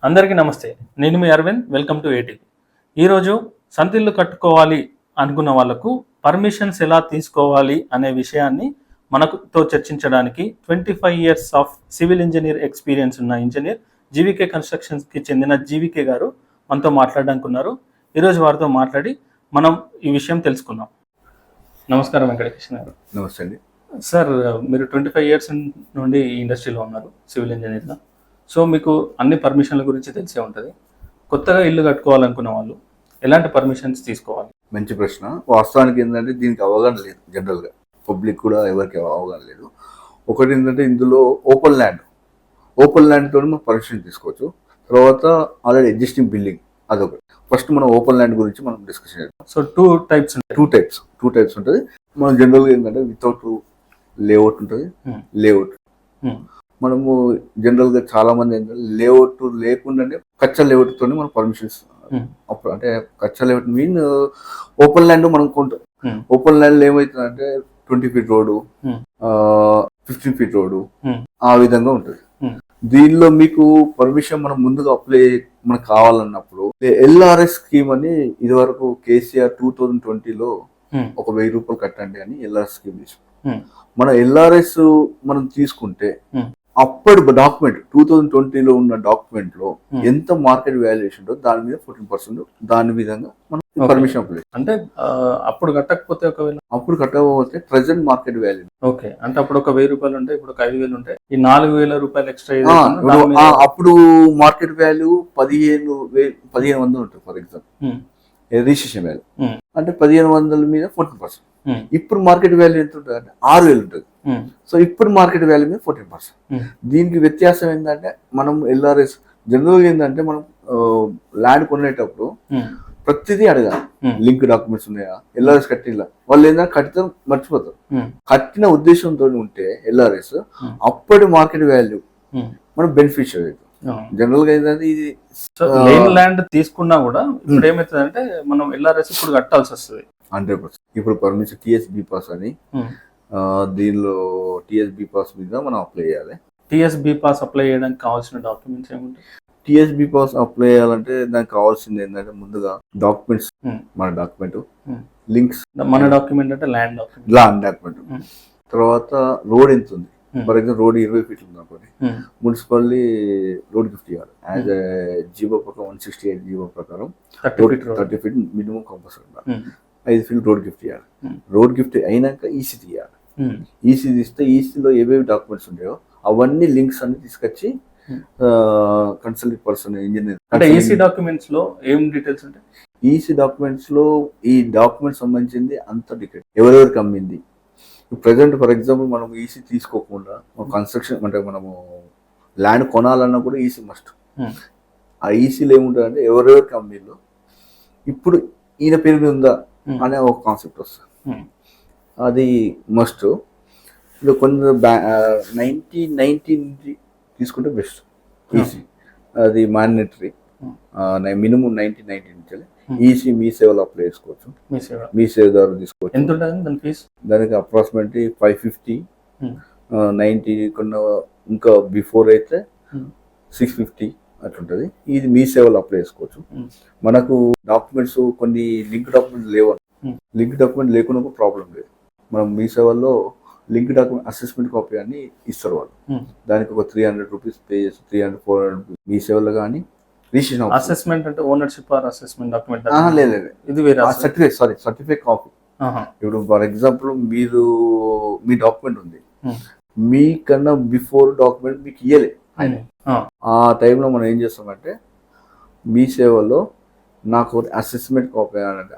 అందరికీ నమస్తే. నేను మీ అరవింద్. Welcome to ATV. ఈరోజు సొంతిల్లు కట్టుకోవాలి అనుకున్న వాళ్ళకు పర్మిషన్స్ ఎలా తీసుకోవాలి అనే విషయాన్ని మనతో చర్చించడానికి 25 years of civil engineer experience ఉన్న ఇంజనీర్ జీవీకే కన్స్ట్రక్షన్స్కి చెందిన జీవీకే గారు మనతో మాట్లాడడానికి ఉన్నారు. ఈరోజు వారితో మాట్లాడి మనం ఈ విషయం తెలుసుకుందాం. నమస్కారం వెంకటకృష్ణ గారు. నమస్తే అండి. సార్, మీరు 25 ఇయర్స్ నుండి ఈ ఇండస్ట్రీలో ఉన్నారు సివిల్ ఇంజనీర్గా. సో మీకు అన్ని పర్మిషన్ల గురించి తెలిసే ఉంటుంది. కొత్తగా ఇల్లు కట్టుకోవాలనుకున్న వాళ్ళు ఎలాంటి పర్మిషన్స్ తీసుకోవాలి? మంచి ప్రశ్న. వాస్తవానికి ఏంటంటే దీనికి అవగాహన లేదు, జనరల్గా పబ్లిక్ కూడా ఎవరికి అవగాహన లేదు. ఒకటి ఏంటంటే ఇందులో ఓపెన్ ల్యాండ్తో మనం పర్మిషన్ తీసుకోవచ్చు. తర్వాత ఆల్రెడీ ఎగ్జిస్టింగ్ బిల్డింగ్ అదొకటి. ఫస్ట్ మనం ఓపెన్ ల్యాండ్ గురించి మనం డిస్కషన్ చేద్దాం. సో టూ టైప్స్ ఉంటుంది. మనం జనరల్గా ఏంటంటే వితౌట్ లేఅవుట్ ఉంటుంది, లేఅవుట్. మనము జనరల్గా చాలా మంది ఏంటంటే లేఅవుట్ లేకుండానే కచ్చా లేఅవుట్ తోనే మనం పర్మిషన్స్ అప్పుడు అంటే కచ్చా లేఅవుట్ మీన్ ఓపెన్ ల్యాండ్ మనం కొంటాం. ఓపెన్ ల్యాండ్ ఏమవుతుందంటే 20 feet రోడ్డు, 15 feet రోడ్డు, ఆ విధంగా ఉంటుంది. దీనిలో మీకు పర్మిషన్ మనం ముందుగా అప్లై మనకు కావాలన్నప్పుడు ఎల్ఆర్ఎస్ స్కీమ్ అని ఇది వరకు కేసీఆర్ 2020లో ఒక 1000 రూపాయలు కట్టండి అని ఎల్ఆర్ఎస్ స్కీమ్ తీసుకున్నాం. మన ఎల్ఆర్ఎస్ మనం తీసుకుంటే అప్పటి డాక్యుమెంట్ 2020లో ఉన్న డాక్యుమెంట్ లో ఎంత మార్కెట్ వాల్యుయేషన్ ఉందో దాని మీద 14% దాని విధంగా మనం పర్మిషన్ అప్లై. అంటే అప్పుడు కట్టకపోతే అప్పుడు కట్టకపోతే ప్రెసెంట్ మార్కెట్ వాల్యూ. ఓకే, అంటే అప్పుడు ఒక 1000 రూపాయలు ఉంటాయి, ఇప్పుడు ఒక 5000 ఉంటాయి. ఈ 4000 రూపాయలు ఎక్స్ట్రా అప్పుడు మార్కెట్ వాల్యూ 1500 ఉంటుంది ఫర్ ఎగ్జాంపుల్. రిజిస్ట్రేషన్ వాల్యూ అంటే 1500 మీద 14%. ఇప్పుడు మార్కెట్ వాల్యూ ఎంత ఉంటుంది అంటే 6000 ఉంటుంది. సో ఇప్పుడు మార్కెట్ వాల్యూ మీద 14%. దీనికి వ్యత్యాసం ఏంటంటే మనం ఎల్ఆర్ఎస్ జనరల్గా ఏంటంటే మనం ల్యాండ్ కొనేటప్పుడు ప్రతిదీ అడగాలి. లింక్ డాక్యుమెంట్స్ ఉన్నాయా, ఎల్ఆర్ఎస్ కట్టిలా, వాళ్ళు ఏంటంటే కట్టితే మర్చిపోతారు. కట్టిన ఉద్దేశంతో ఉంటే ఎల్ఆర్ఎస్ అప్పటి మార్కెట్ వాల్యూ మనం బెనిఫిషియరీ అవుతుంది. జనరల్ గా ఏంటంటే ఇది మెయిన్ ల్యాండ్ తీసుకున్నా కూడా ఇప్పుడు ఏమవుతుందంటే మనం ఎల్ఆర్ఎస్ ఇప్పుడు కట్టాల్సి వస్తుంది 100%. ఇప్పుడు పర్మిషన్ టీఎస్బీ పాస్ అని దీనిలో టీఎస్బీ పాస్ మీద మనం అప్లై చేయాలి. టీఎస్బీ పాస్ అప్లై చేయడానికి కావాల్సిన డాక్యుమెంట్స్ ఏముంటాయి? టీఎస్బీ పాస్ అప్లై చేయాలంటే దానికి కావాల్సింది ఏంటంటే ముందుగా డాక్యుమెంట్స్, మన డాక్యుమెంట్ లింక్స్. మన డాక్యుమెంట్ అంటే ల్యాండ్ డాక్యుమెంట్. తర్వాత రోడ్ ఎంత ఉంది, ఫర్ ఎగ్జాంపుల్ రోడ్ 20 feet ఉంది అనుకోండి, మున్సిపాలిటీ రోడ్ గిఫ్ట్ ఇవ్వాలి. యాజ్ జీవో ప్రకారం 168 జీవో ప్రకారం 30 feet మినిమం కంపల్సరీ ఉండాలి. 5 feet రోడ్ గిఫ్ట్ ఇవ్వాలి. రోడ్ గిఫ్ట్ అయినాక ఈసీ తీయాలి. ఈసీ తీస్తే ఈసీలో ఏవేవి డాక్యుమెంట్స్ ఉంటాయో అవన్నీ లింక్స్ అన్ని తీసుకొచ్చి కన్సల్ట్ పర్సన్ ఇంజనీర్. అంటే ఈసీ డాక్యుమెంట్స్ లో ఏం డీటెయిల్స్ ఉంటాయి? ఈసీ డాక్యుమెంట్స్ లో ఈ డాక్యుమెంట్స్ సంబంధించింది అంత డీటెయిల్, ఎవరెవరికి అమ్మింది. ప్రజెంట్ ఫర్ ఎగ్జాంపుల్ మనం ఈసీ తీసుకోకుండా కన్స్ట్రక్షన్ అంటే మనము ల్యాండ్ కొనాలన్నా కూడా ఈసీ మస్ట్. ఆ ఈసీలో ఏముంటుంది అంటే ఎవరెవరికి అమ్మిల్లో ఇప్పుడు ఈయన పేరు మీద ఉందా అనే ఒక కాన్సెప్ట్ వస్తుంది, అది మస్ట్. ఇప్పుడు కొన్ని 1990 తీసుకుంటే బెస్ట్ ఈసీ, అది మ్యాండేటరీ. మినిమం 1990 నుంచి ఈసీ మీ సేవలో అప్లై చేసుకోవచ్చు. మీ సేవ ద్వారా తీసుకోవచ్చు. ఎంత ఉంటుంది దాని ఫీజు? దానికి అప్రాక్సిమేట్లీ 550, 90 కన్నా ఇంకా బిఫోర్ అయితే 650 అట్లుంటుంది. ఇది మీ సేవలో అప్లై చేసుకోవచ్చు. మనకు డాక్యుమెంట్స్ కొన్ని లింక్ డాక్యుమెంట్స్ లేవు. లింక్ డాక్యుమెంట్ లేకుండా ఒక ప్రాబ్లం లేదు. మనం మీ సేవల్లో లింక్ డాక్యుమెంట్ అసెస్మెంట్ కాపీ అని ఇస్తారు వాళ్ళు. దానికి ఒక 300 రూపీస్ పే చేసి 300-400 మీ సేవలో కానీ రిజిస్ట్రేషన్. అసెస్మెంట్ అంటే ఓనర్షిప్ ఆర్ అసెస్మెంట్ డాక్యుమెంట్? లేదు, ఇది వేరే సర్టిఫికేట్ కాపీ. ఇప్పుడు ఫర్ ఎగ్జాంపుల్ మీరు మీ డాక్యుమెంట్ ఉంది, మీకన్నా బిఫోర్ డాక్యుమెంట్ మీకు ఇయ్యలే. ఆ టైంలో మనం ఏం చేస్తామంటే మీ సేవలో నాకు అసెస్మెంట్ కాపీ అంటే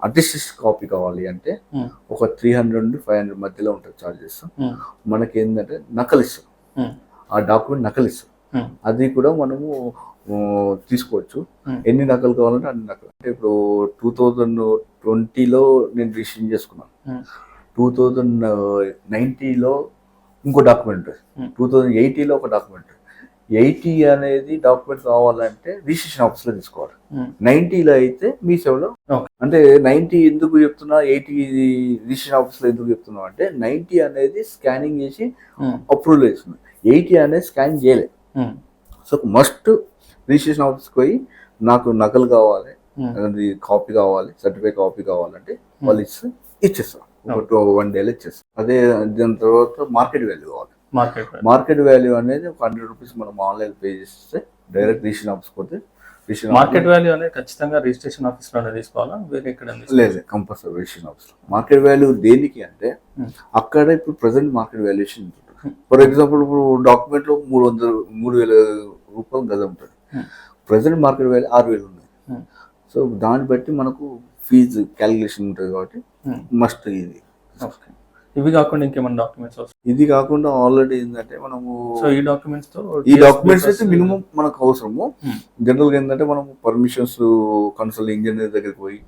అటెస్టెడ్ కాపీ కావాలి అంటే ఒక 300 నుండి 500 మధ్యలో ఉంటుంది చార్జెస్. మనకి ఏంటంటే నకలిస్తాం, ఆ డాక్యుమెంట్ నకలిస్తాం. అది కూడా మనము తీసుకోవచ్చు. ఎన్ని నకలు కావాలంటే అన్ని నకలు. అంటే ఇప్పుడు 2020లో నేను రిజిస్ట్రేషన్ చేసుకున్నాను, 2090లో ఇంకో డాక్యుమెంట్, 2080లో ఒక డాక్యుమెంట్. 80 అనేది డాక్యుమెంట్ కావాలంటే రిజిస్ట్రేషన్ ఆఫీస్లో తీసుకోవాలి. 90లో అయితే మీ సేవలో. అంటే 90 ఎందుకు చెప్తున్నా, 80 రిజిస్ట్రేషన్ ఆఫీస్లో ఎందుకు చెప్తున్నా అంటే 90 అనేది స్కానింగ్ చేసి అప్రూవల్ చేస్తుంది, 80 అనేది స్కానింగ్ చేయలేదు. సో మస్ట్ రిజిస్ట్రేషన్ ఆఫీస్కి పోయి నాకు నకలు కావాలి, అది కాపీ కావాలి, సర్టిఫికేట్ కాపీ కావాలంటే వాళ్ళు ఇచ్చేస్తారు. ఒక 1 డేలో ఇచ్చేస్తారు. అదే దాని తర్వాత మార్కెట్ వాల్యూ కావాలి. మార్కెట్ వాల్యూ అనేది ఒక 100 రూపీస్ మనం ఆన్లైన్ పే చేస్తే డైరెక్ట్ రిజిస్ట్రేషన్ ఆఫీస్ పోతే మార్కెట్ వాల్యూ అనేది ఖచ్చితంగా రిజిస్ట్రేషన్ ఆఫీస్ లోనే తీసుకోవాలా, వేరే ఎక్కడ? లేదు, కంపల్సరీ రిజిస్ట్రేషన్ ఆఫీస్ లో. మార్కెట్ వాల్యూ దేనికి అంటే అక్కడ ఇప్పుడు ప్రెసెంట్ మార్కెట్ వాల్యుయేషన్ ఉంటుంది. ఫర్ ఎగ్జాంపుల్ ఇప్పుడు డాక్యుమెంట్ లో 3,000 రూపాయలు గజం ఉంటుంది, ప్రెసెంట్ మార్కెట్ వాల్యూ 6,000 ఉంది. సో దాన్ని బట్టి మనకు ఫీజు క్యాలిక్యులేషన్ ఉంటుంది కాబట్టి మస్ట్ ఇది. ఇవి కాకుండా ఇంకేమైనా డాక్యుమెంట్స్? ఇది కాకుండా ఆల్రెడీ ఏంటంటే మనము ఈ డాక్యుమెంట్స్ అయితే మినిమం మనకు అవసరము. జనరల్ గా ఏంటంటే మనం పర్మిషన్స్ కన్సల్ట్ ఇంజనీర్ దగ్గరికి పోయి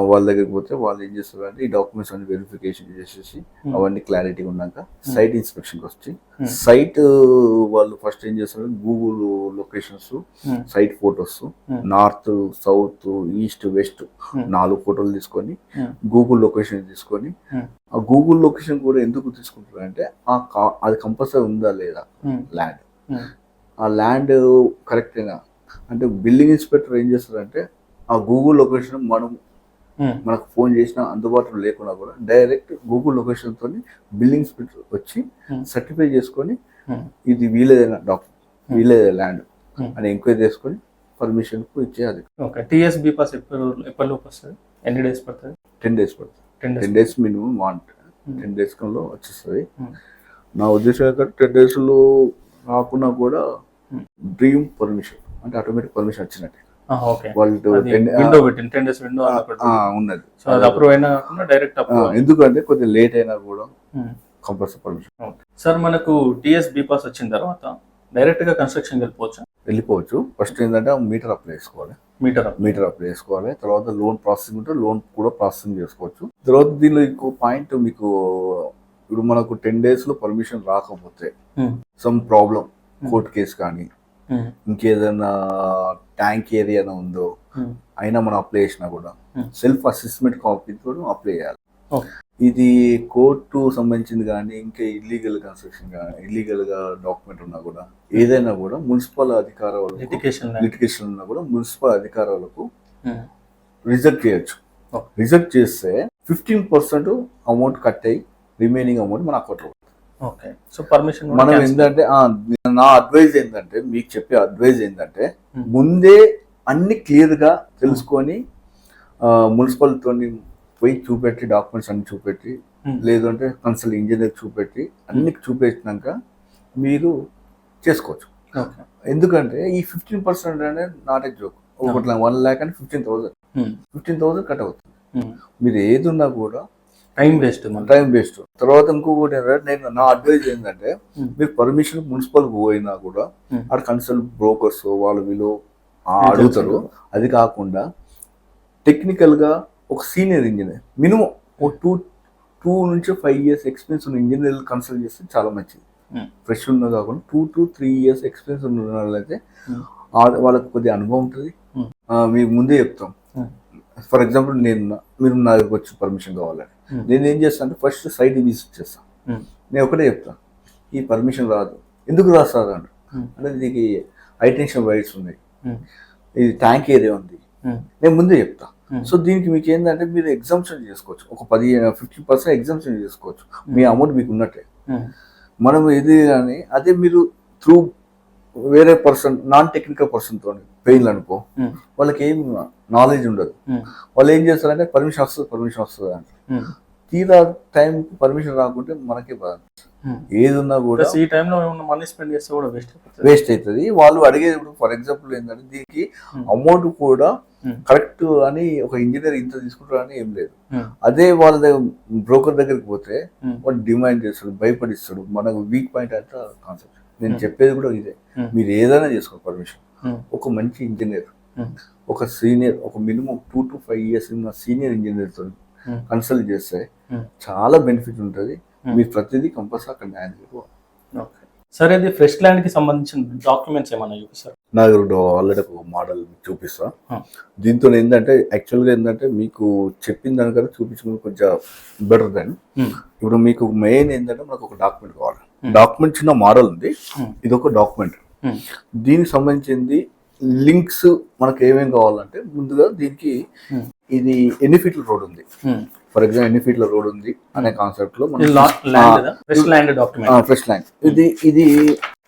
వాళ్ళ దగ్గరికి పోతే వాళ్ళు ఏం చేస్తారు అంటే ఈ డాక్యుమెంట్స్ అన్ని వెరిఫికేషన్ చేసేసి అవన్నీ క్లారిటీ ఉన్నాక సైట్ ఇన్స్పెక్షన్కి వచ్చి సైట్ వాళ్ళు ఫస్ట్ ఏం చేస్తారు, Google locations, site photos, north, south, east, west 4 ఫోటోలు తీసుకొని గూగుల్ లొకేషన్ తీసుకొని, ఆ గూగుల్ లొకేషన్ కూడా ఎందుకు తీసుకుంటారు అంటే అది కంపల్సరీ ఉందా లేదా ల్యాండ్, ఆ ల్యాండ్ కరెక్టేనా అంటే బిల్డింగ్ ఇన్స్పెక్టర్ ఏం చేస్తారంటే ఆ గూగుల్ లొకేషన్ మనకు ఫోన్ చేసినా అందుబాటులో లేకున్నా కూడా డైరెక్ట్ గూగుల్ లొకేషన్ తోని బిల్డింగ్ ఇన్స్పెక్టర్ వచ్చి సర్టిఫై చేసుకొని ఇది వీలేదైనా వీలేదే ల్యాండ్ అని ఎంక్వైరీ చేసుకొని పర్మిషన్ ఇచ్చేది. టీఎస్బీ పాస్ ఎప్పటిలోపు వస్తుంది? ఎన్ని డేస్ పడుతుంది? 10 days పడుతుంది. 10 days మినిమం వాంట్. 10 days లో వచ్చేస్తుంది. నా ఉద్దేశం ఏంటంటే 10 days లో రాకున్నా కూడా డ్రీమ్ పర్మిషన్ అంటే ఆటోమేటిక్ పర్మిషన్ వచ్చినట్టే. ఉన్నది ఎందుకంటే కొద్దిగా లేట్ అయినా కూడా కంపల్సరీ పర్మిషన్. సార్ మనకు టీఎస్ బి పాస్ వచ్చిన తర్వాత డైరెక్ట్ గా కన్స్ట్రక్షన్ వెళ్ళిపోవచ్చు. ఫస్ట్ ఏంటంటే మీటర్ అప్లై చేసుకోవాలి. మీటర్ అప్లై చేసుకోవాలి. తర్వాత లోన్ ప్రాసెసింగ్ ఉంటే లోన్ కూడా ప్రాసెసింగ్ చేసుకోవచ్చు. తర్వాత దీనిలో ఇంకో పాయింట్ మీకు ఇప్పుడు మనకు 10 days లో పర్మిషన్ రాకపోతే సమ్ ప్రాబ్లం, కోర్టు కేసు కానీ ఇంకేదైనా ట్యాంక్ ఏరియా ఉందో అయినా మనం అప్లై చేసినా కూడా సెల్ఫ్ అసెస్మెంట్ కాపీ కూడా అప్లై చేయాలి. ఇది కోర్టు సంబంధించింది కానీ ఇంకా ఇల్లీగల్ కన్స్ట్రక్షన్ కానీ ఇల్లీగల్ గా డాక్యుమెంట్ ఉన్నా కూడా ఏదైనా కూడా మున్సిపల్ అధికారులకు లిటిగేషన్ ఉన్నా కూడా మున్సిపల్ అధికారులకు రిజెక్ట్ చేయొచ్చు. రిజెక్ట్ చేస్తే 15% అమౌంట్ కట్ అయ్యి రిమైనింగ్ అమౌంట్ మన అకౌంట్లో. మనం ఏంటంటే నా అడ్వైజ్ ఏంటంటే మీకు చెప్పే అడ్వైజ్ ఏంటంటే ముందే అన్ని క్లియర్ గా తెలుసుకొని మున్సిపల్తో పోయి చూపెట్టి డాక్యుమెంట్స్ అన్ని చూపెట్టి లేదంటే కన్సల్ట్ ఇంజనీర్ చూపెట్టి అన్ని చూపెట్టినాక మీరు చేసుకోవచ్చు. ఎందుకంటే ఈ 15% అనేది నాట్ ఏ జోక్. 1,15,000 కట్ అవుతుంది. మీరు ఏది ఉన్నా కూడా టైం వేస్ట్. తర్వాత ఇంకొకటి నేను నా అడ్వైజ్ ఏంటంటే మీరు పర్మిషన్ మున్సిపల్ పోయినా కూడా అక్కడ కన్సల్ట్ బ్రోకర్స్ వాళ్ళు వీళ్ళు అడుగుతారు. అది కాకుండా టెక్నికల్ గా ఒక సీనియర్ ఇంజనీర్ మినిమం 2 నుంచి 5 years ఎక్స్పీరియన్స్ ఉన్న ఇంజనీర్ కన్సల్ట్ చేస్తే చాలా మంచిది. ఫ్రెష్ ఉన్న కాకుండా 2 to 3 years ఎక్స్పీరియన్స్ ఉన్న వాళ్ళైతే వాళ్ళకి కొద్దిగా అనుభవం ఉంటుంది. మీకు ముందే చెప్తాం. ఫర్ ఎగ్జాంపుల్ మీరు నా దగ్గరకు వచ్చి పర్మిషన్ కావాలని నేను ఏం చేస్తాను అంటే ఫస్ట్ సైట్ విజిట్ చేస్తాను. నేను ఒకటే చెప్తాను, ఈ పర్మిషన్ రాదు. ఎందుకు రాదు సార్ అంటే దీనికి హైటెన్షన్ వైర్స్ ఉన్నాయి, ఇది ట్యాంక్ ఏరియా ఉంది, నేను ముందే చెప్తా. సో దీనికి మీకు ఏంటంటే మీరు ఎగ్జామ్షన్ చేసుకోవచ్చు. ఒక 15% ఎగ్జామ్షన్ చేసుకోవచ్చు. మీ అమౌంట్ మీకు ఉన్నట్టే. మనం ఇది కానీ అదే మీరు త్రూ వేరే పర్సన్ నాన్ టెక్నికల్ పర్సన్ తో పెయిన్లు అనుకో వాళ్ళకి ఏం నాలెడ్జ్ ఉండదు. వాళ్ళు ఏం చేస్తారంటే పర్మిషన్ వస్తుంది అంటే తీరా టైం పర్మిషన్ రాకుంటే మనకే బాధ. ఏది ఉన్నా కూడా ఈ టైంలో మనీ స్పెండ్ చేస్తే కూడా వేస్ట్ అవుతుంది. వాళ్ళు అడిగేది ఫర్ ఎగ్జాంపుల్ ఏంటంటే దీనికి అమౌంట్ కూడా కరెక్ట్ అని ఒక ఇంజనీర్ ఇంత తీసుకుంటారు అని ఏం లేదు. అదే వాళ్ళ బ్రోకర్ దగ్గరికి పోతే వాడు డిమాండ్ చేస్తాడు, భయపడిస్తాడు. మనకు వీక్ పాయింట్ అంటే కాన్సెప్ట్. నేను చెప్పేది కూడా ఇదే, మీరు ఏదైనా చేసుకో పర్మిషన్. ఒక మంచి ఇంజనీర్, ఒక సీనియర్, ఒక మినిమం 2 to 5 years ఉన్న సీనియర్ ఇంజనీర్ తో కన్సల్ట్ చేస్తే చాలా బెనిఫిట్ ఉంటుంది. మీరు ప్రతిదీ కంపల్సరీ అక్కడ న్యాయం చేసుకోవాలి. సరే, ఇది ఫ్రెష్ ల్యాండ్ కి సంబంధించిన డాక్యుమెంట్స్ ఏమన్నా చూపిస్తారు? నా దగ్గర ఆల్రెడీ ఒక మోడల్ చూపిస్తా. దీంతో ఏంటంటే యాక్చువల్గా ఏంటంటే మీకు చెప్పిన దానికన్నా చూపించుకుని కొంచెం బెటర్ దాన్. ఇప్పుడు మీకు మెయిన్ ఏంటంటే మనకు ఒక డాక్యుమెంట్ కావాలి. డాక్యుమెంట్ చిన్న మోడల్ ఉంది, ఇది ఒక డాక్యుమెంట్. దీనికి సంబంధించింది లింక్స్ మనకు ఏమేమి కావాలంటే ముందుగా దీనికి ఇది ఎన్ని ఫీట్ల రోడ్ ఉంది, ఫర్ ఎగ్జాంపుల్ ఎన్ని ఫీట్ల రోడ్ ఉంది అనే కాన్సెప్ట్ లో ఫ్రెష్ ల్యాండ్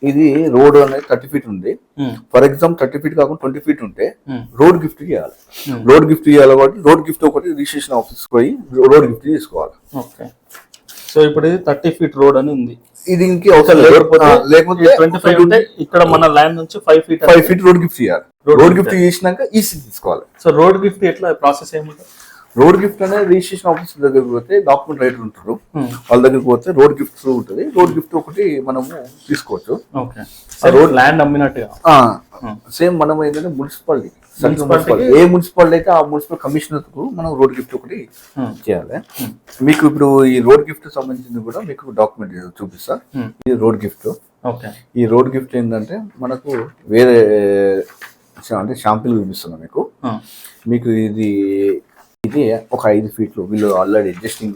ఇది రోడ్ అనేది 30 ఫీట్ ఉంది. ఫర్ ఎగ్జాంపుల్ 30 ఫీట్ కాకుండా 20 ఫీట్ ఉంటే రోడ్ గిఫ్ట్ చేయాలి. రోడ్ గిఫ్ట్ చేయాలి కాబట్టి రోడ్ గిఫ్ట్ ఒకటి రిజిస్ట్రేషన్ ఆఫీస్ పోయి రోడ్ గిఫ్ట్ తీసుకోవాలి. సో ఇప్పుడు ఇది 30 ఫీట్ రోడ్ అని ఉంది, ఇది ఇంకే అవసరం లేకపోతే 25 ఉంటే ఇక్కడ మన ల్యాండ్ నుంచి 5 ఫీట్ రోడ్ గిఫ్ట్ చేయాలి. రోడ్ గిఫ్ట్ చేసినాక ఈసీ తీసుకోవాలి. సో రోడ్ గిఫ్ట్ ఎట్లా ప్రాసెస్ ఏముంటుంది? రోడ్ గిఫ్ట్ అనేది రిజిస్ట్రేషన్ ఆఫీస్ దగ్గరికి పోతే డాక్యుమెంట్ రైటర్ ఉంటారు, వాళ్ళ దగ్గరికి పోతే రోడ్ గిఫ్ట్ ఉంటుంది. రోడ్ గిఫ్ట్ ఒకటి మనము తీసుకోవచ్చు. రోడ్ ల్యాండ్ అమ్మినట్టుగా సేమ్ మనం ఏంటంటే మున్సిపాలిటీ ఏ మున్సిపాలిటీ అయితే ఆ మున్సిపల్ కమిషనర్ కు మనం రోడ్ గిఫ్ట్ ఒకటి చేయాలి. మీకు ఇప్పుడు ఈ రోడ్ గిఫ్ట్ సంబంధించింది కూడా మీకు డాక్యుమెంట్ చూపిస్తా. ఇది రోడ్ గిఫ్ట్. ఈ రోడ్ గిఫ్ట్ ఏంటంటే మనకు వేరే అంటే షాంపిల్ చూపిస్తున్నా మీకు ఇది ఒక 5 ఫీట్లు వీళ్ళు ఆల్రెడీ అడ్జస్టింగ్.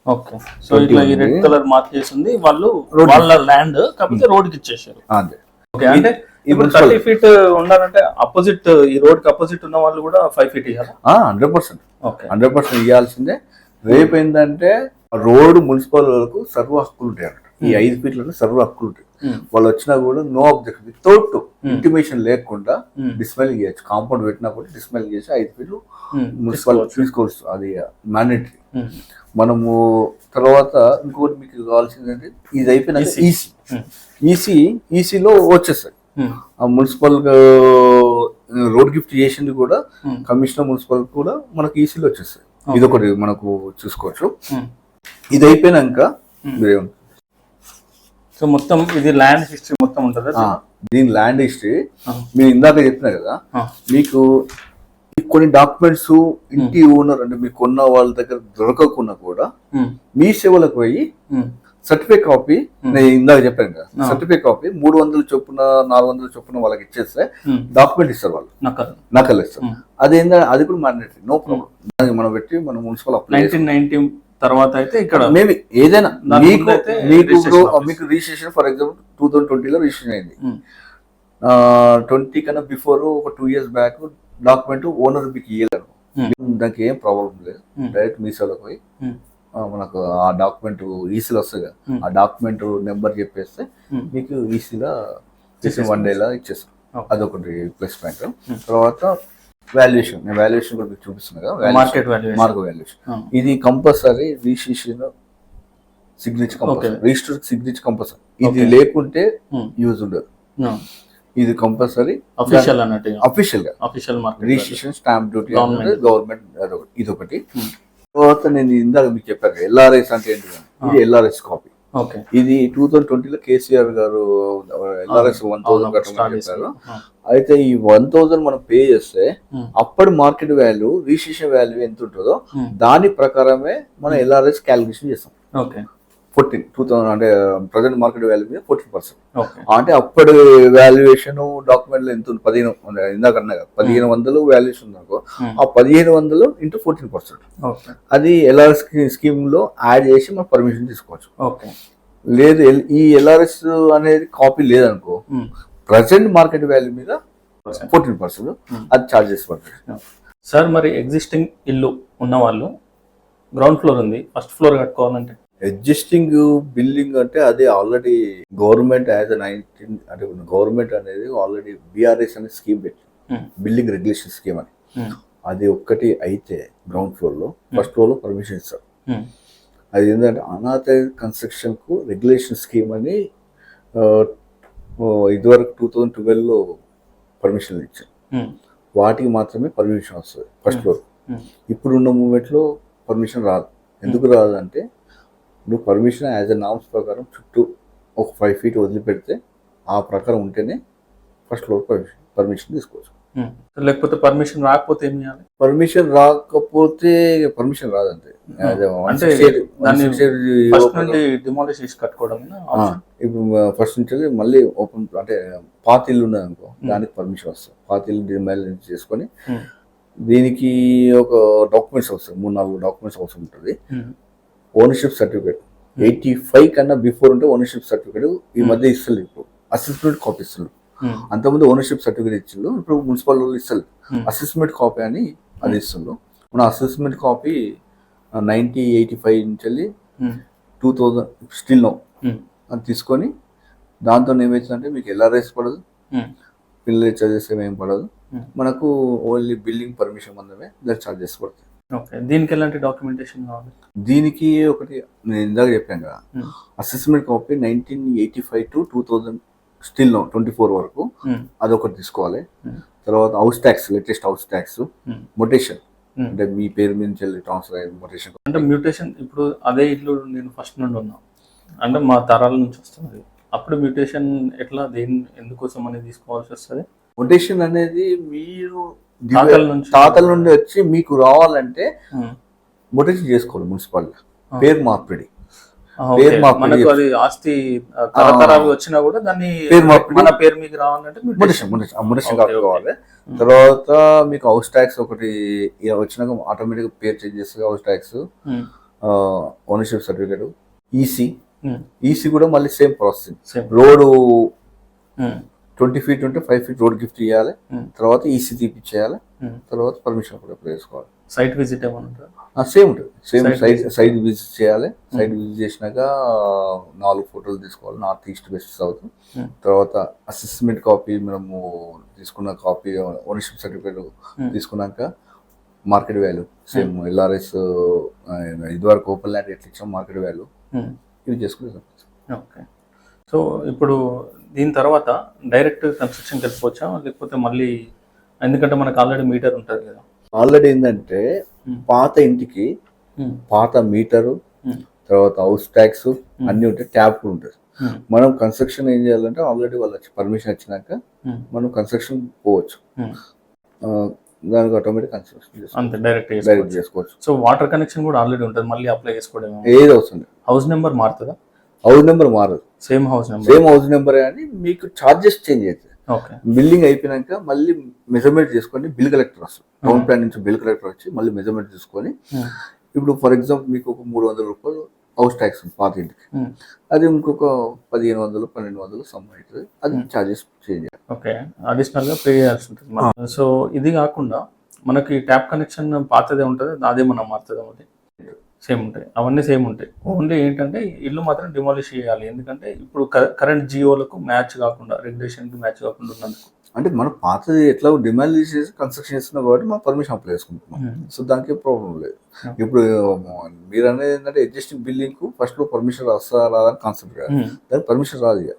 ఓకే, సో ఇట్లా ఈ రెడ్ కలర్ మార్క్ చేసింది వాళ్ళు వాళ్ళ ల్యాండ్ కాకపోతే రోడ్ కి ఇచ్చేసారు. అదే ఓకే, అంటే ఇప్పుడు 30 ఫీట్ ఉండాలంటే అపోజిట్ ఈ రోడ్ కి అపోజిట్ ఉన్న వాళ్ళు కూడా 5 ఫీట్ ఇవ్వాలి. 100% ఇవ్వాల్సిందే. రేపు ఏంటంటే రోడ్ మున్సిపల్ వాళ్ళకు సర్వ హక్కులు ఉంటాయి అన్నమాట. ఈ 5 ఫీట్లలో సర్వ హక్కులు ఉంటాయి. వాళ్ళు వచ్చినా కూడా నో అబ్జెక్షన్ వితౌట్ ఇంటిమేషన్ లేకుండా డిస్మైల్ చేయొచ్చు. కాంపౌండ్ పెట్టినా కూడా డిస్మైల్ చేసి 5 ఫీట్లు మున్సిపల్ తీసుకోవచ్చు. అది మ్యాండేటరీ. మనము తర్వాత ఇంకోటి మీకు కావాల్సిందంటే ఇది అయిపోయినాక ఈసీలో వచ్చేస్తాయి. ఆ మున్సిపల్ రోడ్ గిఫ్ట్ చేసింది కూడా కమిషనర్ మున్సిపల్ కూడా మనకు ఈసీలో వచ్చేస్తాయి. ఇది ఒకటి మనకు చూసుకోవచ్చు. ఇది అయిపోయినాక సో మొత్తం ఇది ల్యాండ్ హిస్టరీ మొత్తం ఉంటుంది. దీని ల్యాండ్ హిస్టరీ మీరు ఇందాక చెప్పినా కదా, మీకు కొన్ని డాక్యుమెంట్స్ ఇంటి ఓనర్ అంటే మీకు కొన్న వాళ్ళ దగ్గర దొరకకుండా కూడా మీ సేవలకు పోయి సర్టిఫికేట్ కాపీ, నేను ఇందాక చెప్పాను కదా, సర్టిఫికేట్ కాపీ 300 చొప్పున 400 చొప్పున వాళ్ళకి ఇచ్చేస్తే డాక్యుమెంట్ ఇస్తారు, వాళ్ళు నకలు ఇస్తారు. అదేంటంటే అది కూడా మ్యాండేటరీ, నో ప్రాబ్లం. దానికి మనం పెట్టి మనం మున్సిపల్ 1990 తర్వాత అయితే ఇక్కడ మేబీ ఏదైనా మీకు రిజిస్ట్రేషన్ ఫర్ ఎగ్జాంపుల్ 2020లో రిజిస్ట్రేషన్ అయింది. 20 కన్నా బిఫోర్ ఒక 2 years బ్యాక్ డాక్యుమెంట్ ఓనర్ మీకు ఇవ్వలేరు, దానికి ఏం ప్రాబ్లం లేదు. డైరెక్ట్ మీ సేవలకు పోయి మనకు ఆ డాక్యుమెంట్ ఈసీలో వస్తుంది కదా, ఆ డాక్యుమెంట్ నెంబర్ చెప్పేస్తే మీకు ఈసీలో 1 డేలో ఇచ్చేస్తాం. అదొకటి ప్లస్ పాయింట్. తర్వాత వాల్యుయేషన్, నేను వాల్యుయేషన్ కూడా మీకు చూపిస్తున్నా కదా, మార్కెట్ వాల్యుయేషన్. ఇది compulsory registration signature compulsory, register signature compulsory. ఇది లేకుంటే యూజ్ ఉండదు. ఇది కంపల్సరీ అఫీషియల్ అన్నట్టు, official registration stamp duty government. ఇది ఒకటి. తర్వాత నేను ఇందాక మీకు చెప్పాను ఎల్ఆర్ఎస్ అంటే ఏంటి, ఇది ఎల్ఆర్ఎస్ కాపీ. ఇది 2020లో కేసీఆర్ గారు ఎల్ఆర్ఎస్ 1000 కట్టమని చెప్పారు. అయితే ఈ 1000 మనం పే చేస్తే అప్పటి మార్కెట్ వాల్యూ రిజిస్ట్రేషన్ వాల్యూ ఎంత ఉంటుందో దాని ప్రకారమే మనం ఎల్ఆర్ఎస్ క్యాలిక్యులేషన్ చేస్తాం. 2000 అంటే ప్రజెంట్ మార్కెట్ వాల్యూ మీద 14%. అంటే అప్పటి వాల్యుయేషన్ డాక్యుమెంట్ లో ఎంత ఉంది, 15 ఇందాక అన్నా కదా 1500 వాల్యుయేషన్ ఉందనుకో, ఆ 1500 ఇంటూ 14%. అది ఎల్ఆర్ఎస్ స్కీమ్ లో యాడ్ చేసి మనం పర్మిషన్ తీసుకోవచ్చు. లేదు ఈ ఎల్ఆర్ఎస్ అనేది కాపీ లేదనుకో, ప్రజెంట్ మార్కెట్ వాల్యూ మీద 14% అది చార్జెస్ పడుతుంది. సార్ మరి ఎగ్జిస్టింగ్ ఇల్లు ఉన్న వాళ్ళు గ్రౌండ్ ఫ్లోర్ ఉంది, ఫస్ట్ ఫ్లోర్ కట్టుకోవాలంటే ఎగ్జిస్టింగ్ బిల్డింగ్ అంటే అది ఆల్రెడీ గవర్నమెంట్ అంటే గవర్నమెంట్ అనేది ఆల్రెడీ బిఆర్ఎస్ అనే స్కీమ్ పెట్టి, బిల్డింగ్ రెగ్యులేషన్ స్కీమ్ అని, అది ఒక్కటి అయితే గ్రౌండ్ ఫ్లోర్ లో ఫస్ట్ ఫ్లోర్ లో పర్మిషన్ ఇస్తారు. అది ఏంటంటే అన్ఆథరైజ్డ్ కన్స్ట్రక్షన్ కు రెగ్యులేషన్ స్కీమ్ అని ఇదివరకు 2012లో పర్మిషన్ ఇచ్చారు. వాటికి మాత్రమే పర్మిషన్ వస్తుంది ఫస్ట్ ఫ్లోర్. ఇప్పుడున్న మూమెంట్ లో పర్మిషన్ రాదు. ఎందుకు రాదు అంటే నువ్వు పర్మిషన్ యాజ్ ఎ నామ్స్ ప్రకారం చుట్టూ ఒక 5 feet వదిలిపెడితే ఆ ప్రకారం ఉంటేనే ఫస్ట్ ఫ్లోర్ పర్మిషన్ తీసుకోవచ్చు. లేకపోతే పర్మిషన్ రాకపోతే ఏం చేయాలి? పర్మిషన్ రాకపోతే పర్మిషన్ రాదంతే. ఇప్పుడు ఫస్ట్ నుంచి మళ్ళీ ఓపెన్ అంటే పాత ఇల్లు ఉన్నది అనుకో, దానికి పర్మిషన్ వస్తుంది. పాత ఇల్లు డిమాలిష్ చేసుకొని దీనికి ఒక డాక్యుమెంట్స్ వస్తాయి, 3-4 డాక్యుమెంట్స్ అవసరం ఉంటుంది. ఓనర్షిప్ సర్టిఫికేట్ 85 కన్నా బిఫోర్ ఉంటే ఓనర్షిప్ సర్టిఫికేట్ ఈ మధ్య ఇస్తుంది. ఇప్పుడు అసెస్మెంట్ కాపీ ఇస్తుంది. అంతకుముందు ఓనర్షిప్ సర్టిఫికేట్ ఇచ్చిండు, ఇప్పుడు మున్సిపల్ వాళ్ళు ఇస్తారు అసెస్మెంట్ కాపీ అని అది ఇస్తుండ్రు. మన అసెస్మెంట్ కాపీ 1985 నుంచి వెళ్ళి 2000 స్టిల్ నో అది తీసుకొని దాంతో ఏమవుతుందంటే మీకు ఎల్ఆర్ఎస్ పడదు, పిల్లలు చార్జెస్ ఏం పడదు, మనకు ఓన్లీ బిల్డింగ్ పర్మిషన్ మందమే దాని చార్జెస్ పడతాయి. ఓకే, దీనికి ఎలాంటి డాక్యుమెంటేషన్ కావాలి? దీనికి ఒకటి నేను ఇందాక చెప్పాను కదా, assessment copy 1985 to 2000 still now 24 వరకు అదొకటి తీసుకోవాలి. తర్వాత house tax, latest house tax, mutation అంటే మీ పేరు మీద నుంచి ట్రాన్స్ఫర్ అయ్యే మొటేషన్. అంటే మ్యూటేషన్ ఇప్పుడు అదే ఇల్లు నేను ఫస్ట్ నుండి ఉన్నా అంటే మా తరాల నుంచి వస్తున్నది, అప్పుడు మ్యూటేషన్ ఎట్లా ఎందుకోసం అనేది తీసుకోవాల్సి వస్తుంది? మొటేషన్ అనేది మీరు తాతల నుండి వచ్చి మీకు రావాలంటే మొటేషన్ చేసుకోవాలి మున్సిపాలిటీ, పేరు మార్పిడి. మనకు అది ఆస్తి తరతరాలు వచ్చినా కూడా దాన్ని మన పేరు మీకు రావాలంటే మొటేషన్ కావాలి. తర్వాత మీకు హౌస్ ట్యాక్స్ ఒకటి వచ్చినాక ఆటోమేటిక్ పేరు చేంజ్ చేస్తుంది. House tax, ownership certificate, EC కూడా మళ్ళీ సేమ్ ప్రాసెసింగ్. రోడ్డు 20 feet ఉంటే 5 feet రోడ్ గిఫ్ట్ ఇవ్వాలి, తర్వాత ఈసీ తీపిచ్చేయాలి, తర్వాత పర్మిషన్ కూడా వేసుకోవాలి. సైట్ విజిట్ ఏమన్నా సేమ్ ఉంటుంది, సేమ్ సైట్ విజిట్ చేయాలి. సైట్ విజిట్ చేసినాక 4 ఫోటోలు తీసుకోవాలి, నార్త్ ఈస్ట్ వెస్ట్ సౌత్. తర్వాత అసెస్మెంట్ కాపీ మనము తీసుకున్న కాపీ, ఓనర్షిప్ సర్టిఫికేట్ తీసుకున్నాక మార్కెట్ వాల్యూ సేమ్ ఎల్ఆర్ఎస్ ఇదివరకు ఓపెన్ ల్యాండ్ ఎట్లా ఇచ్చాం మార్కెట్ వాల్యూ ఇవి చేసుకుంటాం. ఓకే, సో ఇప్పుడు దీని తర్వాత డైరెక్ట్ కన్స్ట్రక్షన్కి వెళ్ళిపోవచ్చా లేకపోతే మళ్ళీ, ఎందుకంటే మనకు ఆల్రెడీ మీటర్ ఉంటుంది కదా? ఆల్రెడీ ఏంటంటే పాత ఇంటికి పాత మీటరు, తర్వాత హౌస్ ట్యాక్స్ అన్ని ఉంటాయి, ట్యాప్ కూడా ఉంటుంది. మనం కన్స్ట్రక్షన్ ఏం చేయాలంటే ఆల్రెడీ వాళ్ళకి పర్మిషన్ వచ్చినాక మనం కన్స్ట్రక్షన్ పోవచ్చు, దానికి ఆటోమేటిక్ కన్స్ట్రక్షన్ అంతే డైరెక్ట్ చేసుకోవచ్చు. సో వాటర్ కనెక్షన్ కూడా ఆల్రెడీ ఉంటుంది, మళ్ళీ అప్లై చేసుకోవడం ఏది వస్తుంది. హౌస్ నెంబర్ మారుతుందా? హౌస్ నెంబర్ మారదు, same house number, same house number కానీ మీకు చార్జెస్ చేంజ్ అవుతాయి. బిల్డింగ్ అయిపోయినాక మళ్ళీ మెజర్మెంట్ చేసుకొని బిల్ కలెక్టర్ వస్తుంది, టౌన్ ప్లాన్ నుంచి బిల్ కలెక్టర్ వచ్చి మళ్ళీ మెజర్మెంట్ తీసుకొని, ఇప్పుడు ఫర్ ఎగ్జాంపుల్ మీకు ఒక 300 రూపాయలు హౌస్ ట్యాక్స్ పాత ఇంటికి, అది ఇంకొక 1500 1200 సమ్ అవుతుంది, అది చార్జెస్ చేంజ్ చేయాలి. ఓకే, అడిషనల్ గా పే చేయాల్సి ఉంటుంది. సో ఇది కాకుండా మనకి ట్యాప్ కనెక్షన్ పాతదే ఉంటుంది, అదే మనం మారుతుంది, అది సేమ్ ఉంటాయి, అవన్నీ సేమ్ ఉంటాయి. ఓన్లీ ఏంటంటే ఇల్లు మాత్రం డిమాలిష్ చేయాలి, ఎందుకంటే ఇప్పుడు కరెంట్ జియోలకు మ్యాచ్ కాకుండా, రెగ్యులేషన్కి మ్యాచ్ కాకుండా ఉన్నందుకు. అంటే మనం పాతది ఎట్లా డిమాలిష్ చేసి కన్స్ట్రక్షన్ చేస్తున్నాం కాబట్టి మనం పర్మిషన్ అప్లై చేసుకుంటున్నాం, సో దానికి ప్రాబ్లం లేదు. ఇప్పుడు మీరు అనేది ఏంటంటే ఎగ్జిస్టింగ్ బిల్డింగ్ కు ఫస్ట్ లో పర్మిషన్ వస్తుందా రాదని కాన్సెప్ట్ కాదు, దానికి పర్మిషన్ రాదు, ఇక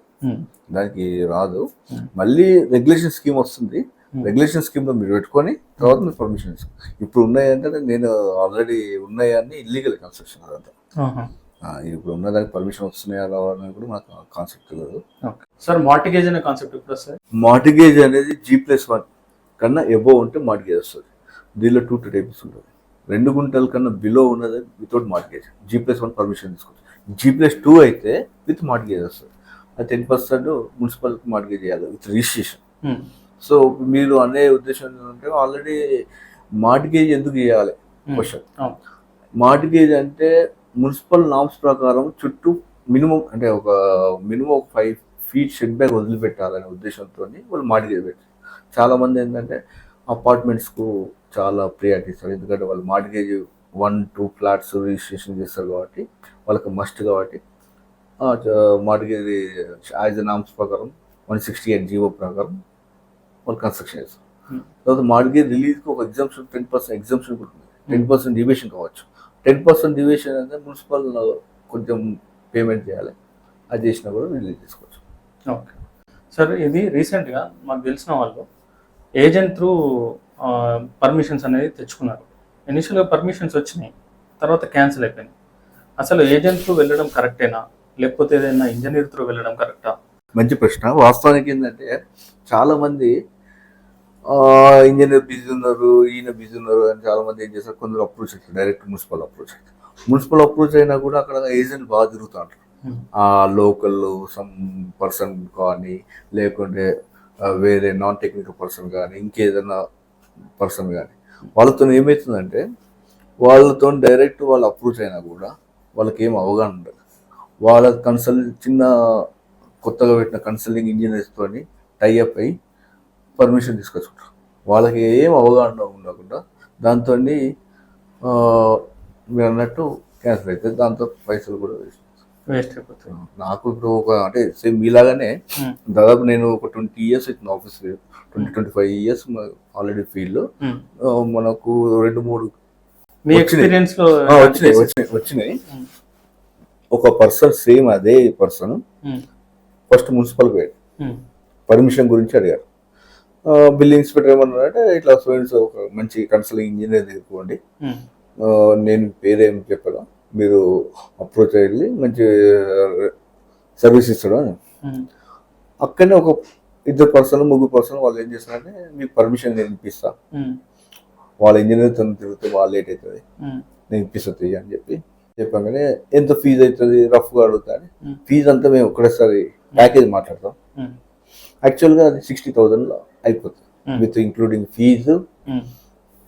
దానికి రాదు. మళ్ళీ రెగ్యులేషన్ స్కీమ్ వస్తుంది, రెగ్యులేషన్ స్కీమ్ లో మీరు పెట్టుకొని తర్వాత మీరు పర్మిషన్ ఇస్తారు. ఇప్పుడు ఉన్నాయంటే నేను ఆల్రెడీ ఉన్నాయని ఇల్లీగల్ కన్స్ట్రక్షన్ అదంతా, ఇప్పుడు ఉన్నదానికి పర్మిషన్ వస్తున్నాయా రావాలని కూడా మనకు కాన్సెప్ట్ తెలియదు. సార్ మార్టిగేజ్ అనే కాన్సెప్ట్ ఎప్పుడు వస్తుంది? మార్టిగేజ్ అనేది G+1 కన్నా ఎబోవ్ ఉంటే మార్టిగేజ్ వస్తుంది. దీనిలో 2 టైప్స్ ఉంటుంది. 2 గుంటల కన్నా బిలో ఉన్నది వితౌట్ మార్టిగేజ్, G+1 పర్మిషన్ తీసుకోవచ్చు. G+2 అయితే విత్ మార్టిగేజ్ వస్తుంది, అది 10% మున్సిపల్ మార్టిగేజ్ చేయాలి విత్ రిజిస్ట్రేషన్. సో మీరు అనే ఉద్దేశం ఏంటంటే ఆల్రెడీ మార్టిగేజ్ ఎందుకు చేయాలి క్వశ్చన్. మార్టిగేజ్ అంటే మున్సిపల్ నామ్స్ ప్రకారం చుట్టూ మినిమం అంటే ఒక 5 feet షెడ్ బ్యాగ్ వదిలిపెట్టాలనే ఉద్దేశంతో వాళ్ళు మార్టిగేజ్ పెట్టారు. చాలామంది ఏంటంటే అపార్ట్మెంట్స్కు చాలా ప్రియారిటీ ఇస్తారు, ఎందుకంటే వాళ్ళు మార్టిగేజ్ 1-2 ఫ్లాట్స్ రిజిస్ట్రేషన్ చేస్తారు కాబట్టి వాళ్ళకి మస్ట్, కాబట్టి మార్టిగేజ్ యాజ్ నామ్స్ ప్రకారం 168 జీవో ప్రకారం వాళ్ళు కన్స్ట్రక్షన్ చేస్తారు. తర్వాత మార్టిగేజ్ రిలీజ్కి ఒక ఎగ్జామ్షన్ 10% ఎగ్జామ్షన్ ఉంటుంది, 10% డివియేషన్ కావచ్చు. 10% డివియేషన్ అంటే మున్సిపల్ కొంచెం పేమెంట్ చేయాలి, అది చేసినా కూడా రిలీజ్ చేసుకోవచ్చు. ఓకే సార్, ఇది రీసెంట్గా మాకు తెలిసిన వాళ్ళు ఏజెంట్ త్రూ పర్మిషన్స్ అనేది తెచ్చుకున్నారు. ఇనిషియల్గా పర్మిషన్స్ వచ్చినాయి, తర్వాత క్యాన్సిల్ అయిపోయినాయి. అసలు ఏజెంట్ త్రూ వెళ్ళడం కరెక్టేనా లేకపోతే ఏదైనా ఇంజనీర్ త్రూ వెళ్ళడం కరెక్టా? మంచి ప్రశ్న. వాస్తవానికి ఏంటంటే చాలామంది ఇంజనీర్ బిజీ ఉన్నారు, ఈయన బిజీ ఉన్నారు అని చాలామంది ఏం చేస్తారు, కొందరు అప్రోచ్ అవుతారు, డైరెక్ట్ మున్సిపల్ అప్రోచ్ అవుతారు. మున్సిపల్ అప్రోచ్ అయినా కూడా అక్కడ ఏజెంట్ బాగా తిరుగుతూ ఉంటారు, ఆ లోకల్ సమ్ పర్సన్ కానీ లేకుంటే వేరే నాన్ టెక్నికల్ పర్సన్ కానీ ఇంకేదైనా పర్సన్ కానీ వాళ్ళతో ఏమవుతుందంటే వాళ్ళతో డైరెక్ట్ వాళ్ళు అప్రోచ్ అయినా కూడా వాళ్ళకి ఏం అవగాహన ఉండదు. వాళ్ళ చిన్న కొత్తగా పెట్టిన కన్సల్టింగ్ ఇంజనీర్స్తోని టైఅప్ అయ్యి పర్మిషన్ తీసుకొచ్చుకుంటారు. వాళ్ళకి ఏం అవగాహన ఉండకుండా దాంతో మీరు అన్నట్టు క్యాన్సిల్ అవుతుంది, దాంతో పైసలు కూడా వేస్ట్ అయిపోతుంది. నాకు ఇప్పుడు అంటే సేమ్ మీలాగానే దాదాపు నేను ఒక 20 years అవుతుంది ఆఫీస్, 25 years ఆల్రెడీ ఫీల్డ్. మనకు 2-3 మీ ఎక్స్పీరియన్స్ లో వచ్చినాయి. ఒక పర్సన్ సేమ్ అదే పర్సన్ ఫస్ట్ మున్సిపల్ పోయాడు, పర్మిషన్ గురించి అడిగారు. బిల్డింగ్ ఇన్స్పెక్టర్ ఏమన్నారంటే ఇట్లా స్టూడెంట్స్ ఒక మంచి కన్సల్టింగ్ ఇంజనీర్ తీసుకోండి, నేను పేరేం చెప్పాను, మీరు అప్రోచ్ అయ్యి మంచి సర్వీస్ ఇస్తాడు అని. అక్కడనే ఒక 2-3 పర్సన్ వాళ్ళు ఏం చేస్తారంటే మీకు పర్మిషన్ నేను ఇప్పిస్తా, వాళ్ళ ఇంజనీర్ తను తిరిగితే వాళ్ళు లేట్ అవుతుంది, నేను ఇప్పిస్తుంది అని చెప్పగానే ఎంత ఫీజు అవుతుంది రఫ్గా అడుగుతాను. ఫీజు అంతా మేము ఒకటేసారి ప్యాకేజ్ మాట్లాడతాం. యాక్చువల్గా అది 60,000 అయిపోతుంది with including fees,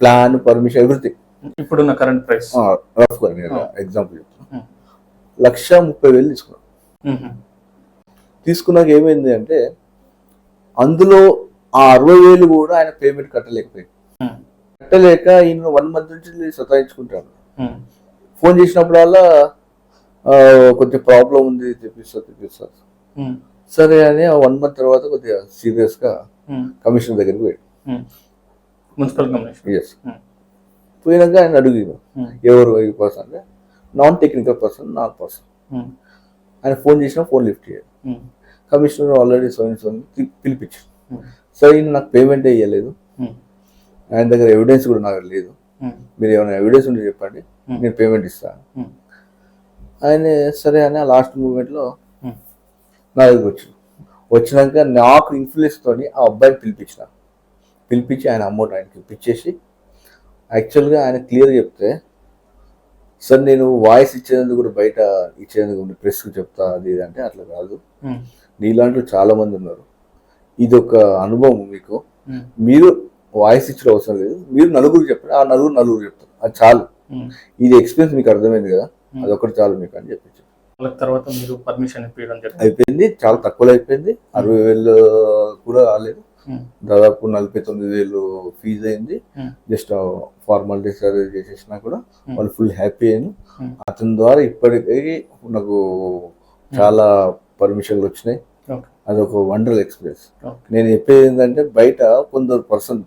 plan, permission, everything. ఇప్పుడున్న కరెంట్ ప్రైస్ రఫ్గా ఎగ్జాంపుల్ చెప్తాను, 1,30,000 తీసుకున్నాం. తీసుకున్నాక ఏమైంది అంటే అందులో ఆ 60,000 కూడా ఆయన పేమెంట్ కట్టలేకపోయింది. కట్టలేక ఈయన 1 month నుంచి సతాయించుకుంటాడు. ఫోన్ చేసినప్పుడల్లా కొంచెం ప్రాబ్లం ఉంది, తెప్పిస్తా. సరే అని 1 month తర్వాత కొద్దిగా సీరియస్గా కమిషనర్ దగ్గరికి పోయాడు, మున్సిపల్ కమిషనర్. ఎస్. పోయినాక ఆయన అడిగాను ఎవరు ఈ పర్సన్ అంటే non technical person, non person. ఆయన ఫోన్ చేసినా ఫోన్ లిఫ్ట్ చేయాలి. కమిషనర్ ఆల్రెడీ పిలిపించారు. సరే ఈయన నాకు పేమెంట్ వేయలేదు, ఆయన దగ్గర ఎవిడెన్స్ కూడా నాకు లేదు, మీరు ఏమైనా ఎవిడెన్స్ ఉంటే చెప్పండి నేను పేమెంట్ ఇస్తాను. ఆయన సరే అని లాస్ట్ మూమెంట్లో నా దగ్గర వచ్చినాక నాకు ఇన్ఫ్లుయెన్స్ తోని ఆ అబ్బాయిని పిలిపించి ఆయన అమౌంట్ ఆయనకి ఇప్పించేసి, యాక్చువల్గా ఆయన క్లియర్ చెప్తే సార్ నేను వాయిస్ ఇచ్చేందుకు కూడా బయట ఇచ్చేందుకు ప్రెస్కి చెప్తా అది ఇది అంటే అట్లా కాదు, నీలాంటి చాలా మంది ఉన్నారు, ఇది ఒక అనుభవం మీకు, మీరు వాయిస్ ఇచ్చిన అవసరం లేదు, మీరు నలుగురు చెప్పండి, ఆ నలుగురు చెప్తారు, అది చాలు, ఇది ఎక్స్పీరియన్స్ మీకు అర్థమైంది కదా, అదొకటి చాలు మీకు అని చెప్పి తర్వాత మీరు పర్మిషన్ అయిపోయింది. చాలా తక్కువలో అయిపోయింది, 60,000 కూడా రాలేదు, దాదాపు 49,000 ఫీజు అయింది. జస్ట్ ఫార్మాలిటీస్ చేసేసినా కూడా వాళ్ళు ఫుల్ హ్యాపీ అయ్యాను. అతని ద్వారా ఇప్పటికీ నాకు చాలా పర్మిషన్లు వచ్చినాయి. అదొక వండర్ఫుల్ ఎక్స్పీరియన్స్. నేను చెప్పేది ఏంటంటే బయట కొందరు పర్సన్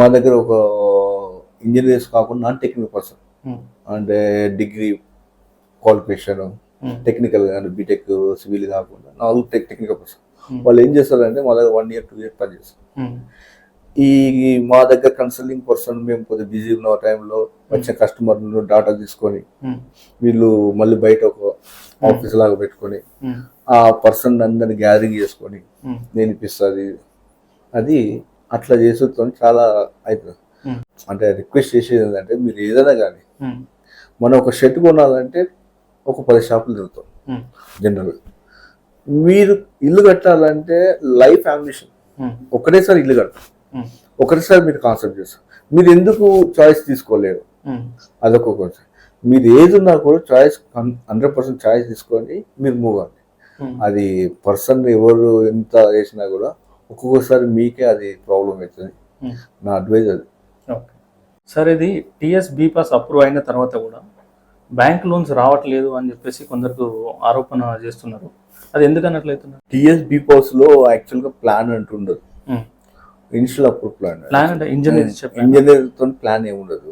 మా దగ్గర ఒక ఇంజనీర్స్ కాకుండా నాన్ టెక్నికల్ పర్సన్ అంటే డిగ్రీ క్వాలిఫికేషన్ టెక్నికల్ అంటే బీటెక్ సివిల్ కాకుండా 4 టెక్నికల్ పర్సన్ వాళ్ళు ఏం చేస్తారంటే మా దగ్గర 1 year 2 years పని చేస్తారు. ఈ మా దగ్గర కన్సల్టింగ్ పర్సన్ మేము కొద్దిగా బిజీ ఉన్న టైంలో వచ్చే కస్టమర్ డాటా తీసుకొని వీళ్ళు మళ్ళీ బయట ఒక ఆఫీస్ లాగా పెట్టుకొని ఆ పర్సన్ అందరిని గ్యాదరింగ్ చేసుకొని నేను ఇప్పిస్తుంది అది అట్లా చేసేతో చాలా అవుతుంది. అంటే రిక్వెస్ట్ చేసేది ఏంటంటే మీరు ఏదైనా కానీ మనం ఒక షర్ట్ కొనాలంటే ఒక 10 షాపులు తిరుగుతాం జనరల్. మీరు ఇల్లు కట్టాలంటే లైఫ్ అంబిషన్ ఒకటేసారి ఇల్లు కడతారు, ఒకటేసారి మీరు కాన్సెప్ట్ చేస్తారు. మీరు ఎందుకు చాయిస్ తీసుకోలేరు అదొక కొంచెం. మీరు ఏది ఉన్నా కూడా చాయిస్ 100% చాయిస్ తీసుకొని మీరు మూవ్ అవ్వండి. అది పర్సన్ ఎవరు ఎంత చేసినా కూడా ఒక్కొక్కసారి మీకే అది ప్రాబ్లం అవుతుంది. నా అడ్వైజ్ అది. సార్ ఇది టీఎస్ బి పాస్ అప్రూవ్ అయిన తర్వాత కూడా బ్యాంక్ లోన్స్ రావట్లేదు అని చెప్పేసి కొందరు ఆరోపణ చేస్తున్నారు, అది ఎందుకు అన్నట్లయితున్నారు? టీఎస్ బి పాస్ లో యాక్చువల్గా ప్లాన్ అంటుండదు, ఇనిషియల్ అప్రూవ్ ప్లాన్ అంటే ఇంజనీర్ తో ప్లాన్ ఏముండదు.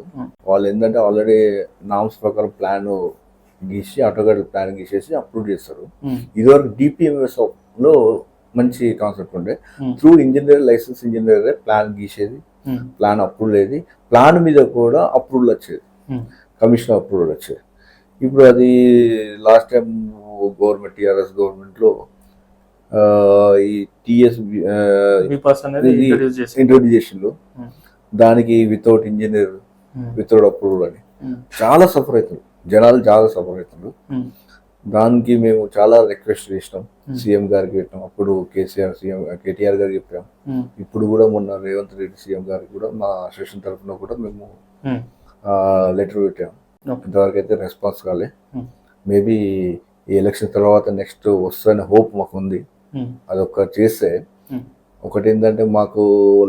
వాళ్ళు ఏంటంటే ఆల్రెడీ నామ్స్ ప్రకారం ప్లాన్ గీసి ఆటోగేట్ ప్లాన్ గీసేసి అప్రూవ్ చేస్తారు. ఇదివరకు డిపిఎంఎస్ లో మంచి కాన్సెప్ట్ ఉండే, through engineer license engineer plan గీసేది, ప్లాన్ అప్రూవల్ అయ్యేది, ప్లాన్ మీద కూడా అప్రూవల్ వచ్చేది, కమిషనర్ అప్రూవల్ వచ్చేది. ఇప్పుడు అది లాస్ట్ టైం గవర్నమెంట్ టీఆర్ఎస్ గవర్నమెంట్లో ఈ టీఎస్ ఇంట్రొడ్యూస్ చేసిండు. దానికి వితౌట్ ఇంజనీర్ వితౌట్ అప్రూవల్ అని చాలా సఫర్ అవుతుంది, జనాలు చాలా సఫర్ అవుతుంది. దానికి మేము చాలా రిక్వెస్ట్ చేసినాం, సీఎం గారికి పెట్టినాం. అప్పుడు కేటీఆర్ గారికి చెప్పాం, ఇప్పుడు కూడా మొన్న రేవంత్ రెడ్డి సీఎం గారికి కూడా మా అసోసియేషన్ తరఫున కూడా మేము లెటర్ పెట్టాం. ఇంతవరకు అయితే రెస్పాన్స్ కాలే. మేబీ ఈ ఎలక్షన్ తర్వాత నెక్స్ట్ వస్తుందనే హోప్ మాకు ఉంది. అదొక చేస్తే ఒకటి ఏంటంటే మాకు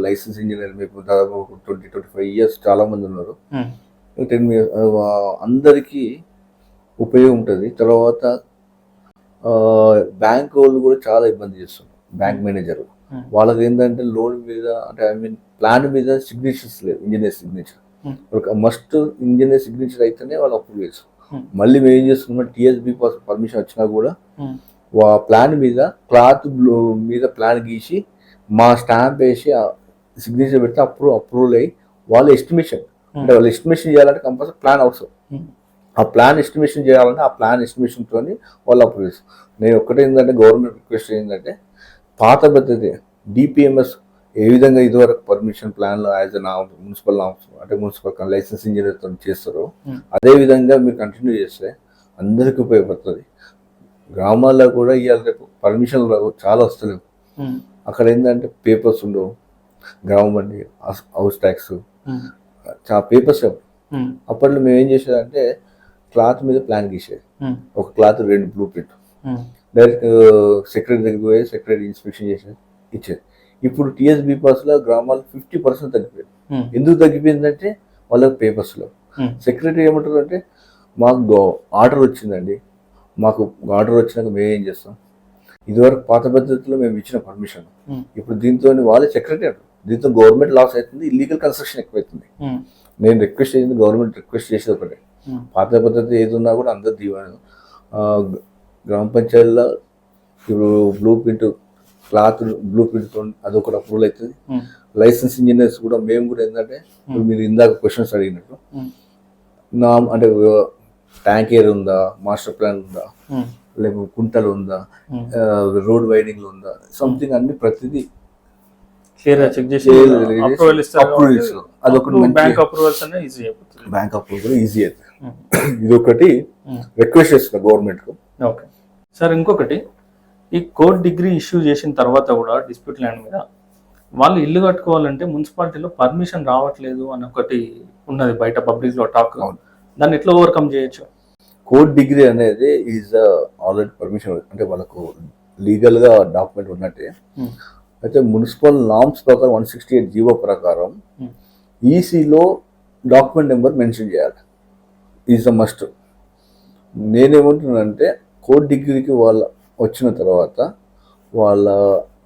లైసెన్స్ ఇంజనీర్ మీకు దాదాపు 20-25 ఇయర్స్ చాలా మంది ఉన్నారు. 10 years అందరికీ ఉపయోగం ఉంటుంది. తర్వాత బ్యాంక్ వాళ్ళు కూడా చాలా ఇబ్బంది చేస్తున్నారు. బ్యాంక్ మేనేజర్ వాళ్ళకి ఏంటంటే లోన్ మీద అంటే ప్లాన్ మీద సిగ్నేచర్స్ లేదు, engineer signature. Must engineer signature అయితేనే వాళ్ళు అప్రూవ్ చేస్తారు. మళ్ళీ మేము ఏం చేస్తున్నాం, టీఎస్బీ పర్మిషన్ వచ్చినా కూడా ప్లాన్ మీద క్లాత్ మీద ప్లాన్ గీసి మా స్టాంప్ వేసి సిగ్నేచర్ పెడితే అప్రూవల్ అయ్యి వాళ్ళ ఎస్టిమేషన్ అంటే వాళ్ళు ఎస్టిమేషన్ చేయాలంటే కంపల్సరీ ప్లాన్ అవసరం. ఆ ప్లాన్ ఎస్టిమేషన్ చేయాలంటే ఆ ప్లాన్ ఎస్టిమేషన్తో వాళ్ళు అప్రూవ్ చేస్తారు. నేను ఒక్కటే ఏంటంటే గవర్నమెంట్ రిక్వెస్ట్ ఏంటంటే పాత పద్ధతి డిపిఎంఎస్ ఏ విధంగా ఇదివరకు పర్మిషన్ ప్లాన్లో యాజ్ మున్సిపల్ అంటే మున్సిపల్ లైసెన్స్ ఇంజనీర్తో చేస్తారో అదే విధంగా మీరు కంటిన్యూ చేస్తే అందరికీ ఉపయోగపడుతుంది. గ్రామాల్లో కూడా ఇవాళ రేపు పర్మిషన్లు చాలా వస్తలేవు. అక్కడ ఏంటంటే పేపర్స్ ఉండవు, గ్రామం హౌస్ ట్యాక్స్ చాలా పేపర్స్. అప్పట్లో మేము ఏం చేసేదంటే క్లాత్ మీద ప్లాన్ గీసేది, ఒక cloth 2 blue print direct secretary దగ్గరికి పోయి సెక్రటరీ ఇన్స్పెక్షన్ చేసేది ఇచ్చేది. ఇప్పుడు టీఎస్బీ పాస్లో గ్రామాలు 50% తగ్గిపోయింది. ఎందుకు తగ్గిపోయిందంటే వాళ్ళకి పేపర్స్లో సెక్రటరీ ఏమంటారు అంటే మాకు ఆర్డర్ వచ్చిందండి, మాకు ఆర్డర్ వచ్చినాక మేము ఏం చేస్తాం, ఇదివరకు పాత పద్ధతిలో మేము ఇచ్చిన పర్మిషన్ ఇప్పుడు దీంతో వాళ్ళే సెక్రటరీ అంటారు, దీంతో గవర్నమెంట్ లాస్ అవుతుంది, ఇల్లీగల్ కన్స్ట్రక్షన్ ఎక్కువైతుంది. నేను రిక్వెస్ట్ చేసింది గవర్నమెంట్ రిక్వెస్ట్ చేసేది ఒకటే, పాత పద్ధతి ఏది ఉన్నా కూడా అందరు దీవాను గ్రామ పంచాయతీలో ఇప్పుడు blue print cloth blue print అదొకటి అప్రూవల్ అవుతుంది. లైసెన్స్ ఇంజనీర్స్ కూడా మేము కూడా ఏంటంటే మీరు ఇందాక క్వశ్చన్స్ అడిగినట్టు అంటే ట్యాంక్ ఏర్ ఉందా, మాస్టర్ ప్లాన్ ఉందా, లేకపోతే కుంటలు ఉందా, రోడ్ వైడింగ్లు ఉందా, సంథింగ్ అన్ని ప్రతిదీ అదొకటి బ్యాంక్ అప్రూవల్ ఈజీ అవుతుంది. ఇది ఒకటి రిక్వెస్ట్ చేస్తున్నా గవర్నమెంట్ కు. ఓకే సార్, ఇంకొకటి ఈ కోర్ట్ డిగ్రీ ఇష్యూ చేసిన తర్వాత కూడా డిస్ప్యూట్ ల్యాండ్ మీద వాళ్ళు ఇల్లు కట్టుకోవాలంటే మున్సిపాలిటీలో పర్మిషన్ రావట్లేదు అని ఒకటి ఉన్నది బయట పబ్లిక్ లో టాక్. దాన్ని ఎట్లా ఓవర్కమ్ చేయొచ్చు? కోర్ట్ డిగ్రీ అనేది ఈజ్ ఆల్రెడీ పర్మిషన్ అంటే వాళ్ళకు లీగల్ గా డాక్యుమెంట్ ఉన్నట్టే. అయితే మున్సిపల్ నామ్స్ ప్రకారం 168 జీవో ప్రకారం ఈసీలో డాక్యుమెంట్ నెంబర్ మెన్షన్ చేయాలి, ఈజ్ అ మస్ట్. నేనేమంటున్నానంటే కోర్ట్ డిగ్రీకి వాళ్ళ వచ్చిన తర్వాత వాళ్ళ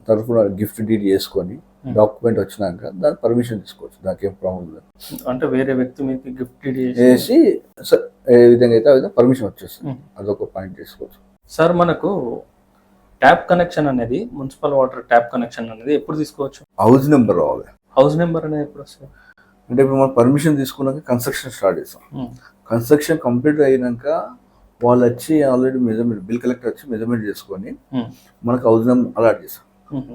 తరఫున గిఫ్ట్ డీడ్ చేసుకొని డాక్యుమెంట్ వచ్చినాక దాని పర్మిషన్ తీసుకోవచ్చు, దానికి ఏం ప్రాబ్లం లేదు. అంటే వేరే వ్యక్తి మీకు గిఫ్ట్ డీడ్ చేసి ఏ విధంగా అయితే ఆ విధంగా పర్మిషన్ వచ్చేస్తుంది, అదొక పాయింట్ తీసుకోవచ్చు. సార్, మనకు ట్యాప్ కనెక్షన్ అనేది మున్సిపల్ వాటర్ ట్యాప్ కనెక్షన్ అనేది ఎప్పుడు తీసుకోవచ్చు? హౌస్ నెంబర్ రావాలి. హౌస్ నెంబర్ అనేది ఎప్పుడు వస్తుంది అంటే ఇప్పుడు మనం పర్మిషన్ తీసుకున్నాక కన్స్ట్రక్షన్ స్టార్ట్ చేస్తాం. కన్స్ట్రక్షన్ కంప్లీట్ అయినాక వాళ్ళు వచ్చి ఆల్రెడీ మెజర్మెంట్ బిల్ కలెక్టర్ వచ్చి మెజర్మెంట్ చేసుకొని మనకు హౌస్ నెంబర్ అలాట్ చేస్తాం.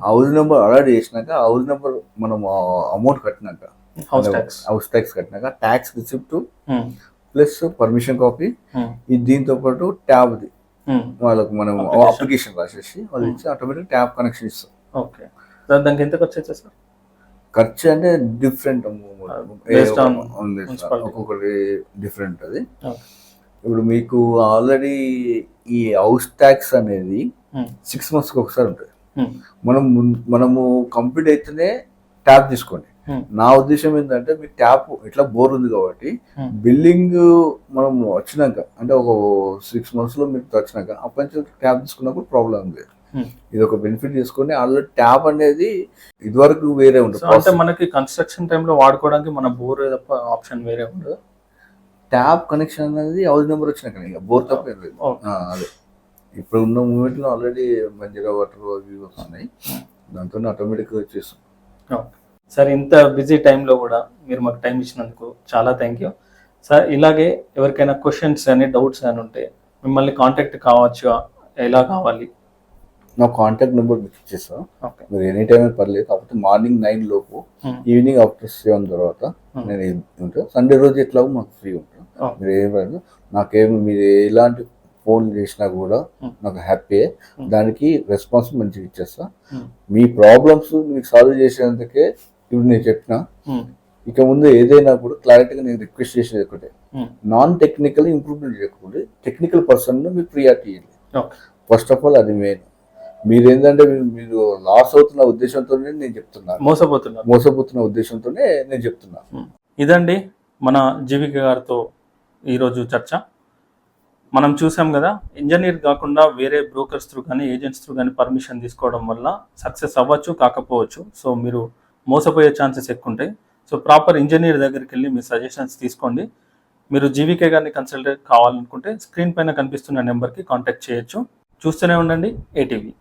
హౌస్ నెంబర్ అలాట్ చేసినాక హౌస్ నెంబర్ మనం అమౌంట్ కట్టినాక హౌస్ ట్యాక్స్ కట్టినాక tax receipt plus permission copy దీంతో పాటు ట్యాబ్ది వాళ్ళకు మనం అప్లికేషన్ రాసేసి వాళ్ళు ఇచ్చి ఆటోమేటిక్ ట్యాప్ కనెక్షన్ ఇస్తాం. ఓకే, దానికి ఎంత ఖర్చు అవుతుంది సార్? ఖర్చు అంటే డిఫరెంట్ ఒక్కొక్కటి డిఫరెంట్ అది. ఇప్పుడు మీకు ఆల్రెడీ ఈ హౌస్ ట్యాక్స్ అనేది 6 months ఒకసారి ఉంటుంది. మనము కంప్లీట్ అయితేనే ట్యాప్ తీసుకోండి. నా ఉద్దేశం ఏంటంటే మీ ట్యాప్ ఇట్లా బోర్ ఉంది కాబట్టి బిల్డింగ్ మనం వచ్చినాక అంటే ఒక 6 months లో మీరు వచ్చినాక అప్పటి నుంచి ట్యాప్ తీసుకున్నప్పుడు ప్రాబ్లం లేదు. ఇది ఒక బెనిఫిట్ తీసుకొని ఆల్రెడీ ట్యాప్ అనేది ఇదివరకు వేరే ఉంటుంది. అంటే మనకి కన్స్ట్రక్షన్ టైంలో వాడుకోవడానికి మన బోర్ తప్ప ఆప్షన్ వేరే ఉండదు. ట్యాప్ కనెక్షన్ అనేది హౌస్ నెంబర్ వచ్చినాక బోర్ తప్ప ఏం లేదు. అదే ఇప్పుడు ఉన్న మూమెంట్ లో ఆల్రెడీ మంచిగా వాటర్ అవి వస్తున్నాయి, దాంతో ఆటోమేటిక్గా వచ్చేస్తాం. సార్, ఇంత బిజీ టైంలో కూడా మీరు మాకు టైం ఇచ్చినందుకు చాలా థ్యాంక్ యూ సార్. ఇలాగే ఎవరికైనా క్వశ్చన్స్ కానీ డౌట్స్ కానీ ఉంటే మిమ్మల్ని కాంటాక్ట్ కావచ్చు, ఎలా కావాలి? నా కాంటాక్ట్ నెంబర్ మీకు ఇచ్చేస్తాను, మీరు ఎనీ టైం పర్లేదు. కాకపోతే మార్నింగ్ 9 లోపు ఈవినింగ్ ఆఫ్టర్ 7 తర్వాత నేను ఉంటాను. సండే రోజు ఎట్లా మాకు ఫ్రీ ఉంటాను. మీరు ఏమైనా నాకేమి మీరు ఎలాంటి ఫోన్ చేసినా కూడా నాకు హ్యాపీ. దానికి రెస్పాన్స్ మంచిగా ఇచ్చేస్తా. మీ ప్రాబ్లమ్స్ మీకు సాల్వ్ చేసేందుకే ఇప్పుడు నేను చెప్పిన. ఇక ముందు ఏదైనా కూడా క్లారిటీగా నేను రిక్వెస్ట్ చేసేది ఒకటే, నాన్ టెక్నికల్ ఇంప్రూవ్మెంట్ చేయకుండా టెక్నికల్ పర్సన్ మీకు ప్రియారిటీ ఇవ్వండి. ఫస్ట్ ఆఫ్ ఆల్ అది మెయిన్. మీరు ఏంటంటే మీరు లాస్ అవుతున్న ఉద్దేశంతోనే నేను చెప్తున్నాను, మోసపోతున్నారు. మోసపోతున్న ఉద్దేశంతోనే నేను చెప్తున్నాను. ఇదండి మన జీవిక గారితో ఈరోజు చర్చ. మనం చూసాం కదా, ఇంజనీర్ కాకుండా వేరే బ్రోకర్స్ త్రూ కానీ ఏజెంట్స్ త్రూ కానీ పర్మిషన్ తీసుకోవడం వల్ల సక్సెస్ అవ్వచ్చు, కాకపోవచ్చు. సో మీరు మోసపోయే ఛాన్సెస్ ఎక్కువ ఉంటాయి. సో ప్రాపర్ ఇంజనీర్ దగ్గరికి వెళ్ళి మీ సజెషన్స్ తీసుకోండి. మీరు జీవికే గారిని కన్సల్టేట్ కావాలనుకుంటే స్క్రీన్ పైన కనిపిస్తున్న నెంబర్కి కాంటాక్ట్ చేయొచ్చు. చూస్తూనే ఉండండి ఏటీవీ.